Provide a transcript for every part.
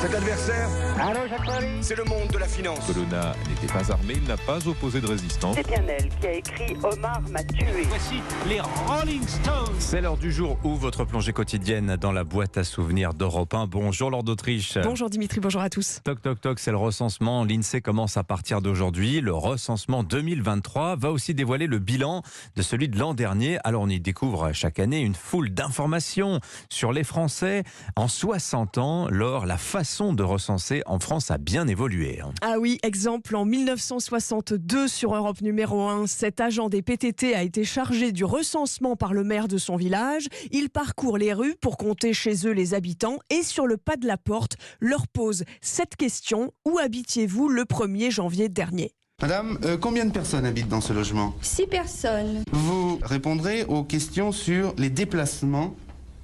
Cet adversaire, c'est le monde de la finance. Colonna n'était pas armé, il n'a pas opposé de résistance. C'est bien elle qui a écrit « Omar m'a tué ». Voici les Rolling Stones. C'est l'heure du jour où votre plongée quotidienne dans la boîte à souvenirs d'Europe 1. Bonjour Laure d'Autriche. Bonjour Dimitri, bonjour à tous. Toc toc toc, c'est le recensement. L'INSEE commence à partir d'aujourd'hui. Le recensement 2023 va aussi dévoiler le bilan de celui de l'an dernier. Alors on y découvre chaque année une foule d'informations sur les Français. En 60 ans, Laure, la façon de recenser en France a bien évolué. Ah oui, exemple, en 1962 sur Europe numéro 1, cet agent des PTT a été chargé du recensement par le maire de son village. Il parcourt les rues pour compter chez eux les habitants et sur le pas de la porte leur pose cette question: où habitiez-vous le 1er janvier dernier ? Madame, combien de personnes habitent dans ce logement ? 6 personnes. Vous répondrez aux questions sur les déplacements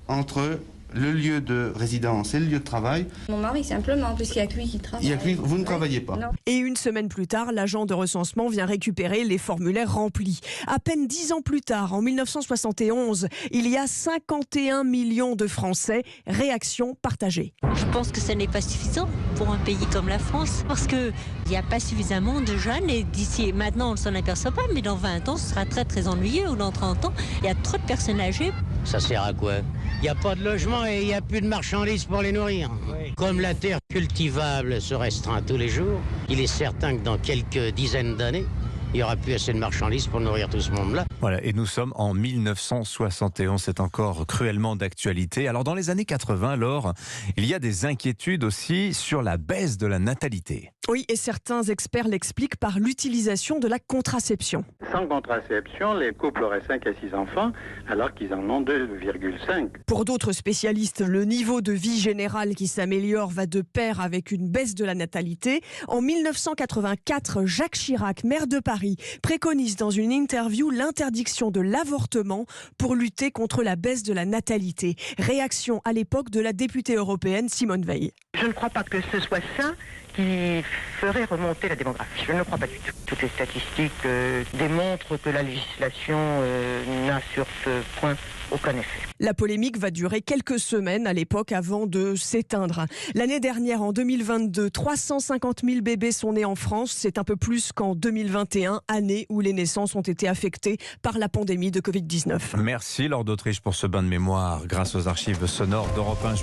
entre le lieu de résidence et le lieu de travail. Mon mari simplement, puisqu'il n'y a que lui qui travaille. Il y a que lui, vous ne travaillez pas. Non. Et une semaine plus tard, l'agent de recensement vient récupérer les formulaires remplis. À peine 10 ans plus tard, en 1971, il y a 51 millions de Français. Réaction partagée. Je pense que ce n'est pas suffisant pour un pays comme la France, parce qu'il n'y a pas suffisamment de jeunes, et d'ici maintenant on ne s'en aperçoit pas, mais dans 20 ans ce sera très très ennuyeux, ou dans 30 ans, il y a trop de personnes âgées. Ça sert à quoi ? Il n'y a pas de logement et il n'y a plus de marchandises pour les nourrir. Oui. Comme la terre cultivable se restreint tous les jours, il est certain que dans quelques dizaines d'années, il n'y aura plus assez de marchandises pour nourrir tout ce monde-là. Voilà, et nous sommes en 1971, c'est encore cruellement d'actualité. Alors dans les années 80, Laure, il y a des inquiétudes aussi sur la baisse de la natalité. Oui, et certains experts l'expliquent par l'utilisation de la contraception. Sans contraception, les couples auraient 5 à 6 enfants, alors qu'ils en ont 2,5. Pour d'autres spécialistes, le niveau de vie général qui s'améliore va de pair avec une baisse de la natalité. En 1984, Jacques Chirac, maire de Paris, préconise dans une interview l'interdiction de l'avortement pour lutter contre la baisse de la natalité. Réaction à l'époque de la députée européenne Simone Veil. Je ne crois pas que ce soit ça qui ferait remonter la démographie. Je ne le crois pas du tout. Toutes les statistiques démontrent que la législation n'a sur ce point aucun effet. La polémique va durer quelques semaines à l'époque avant de s'éteindre. L'année dernière, en 2022, 350 000 bébés sont nés en France. C'est un peu plus qu'en 2021, année où les naissances ont été affectées par la pandémie de Covid-19. Merci Laure d'Autriche pour ce bain de mémoire grâce aux archives sonores d'Europe 1.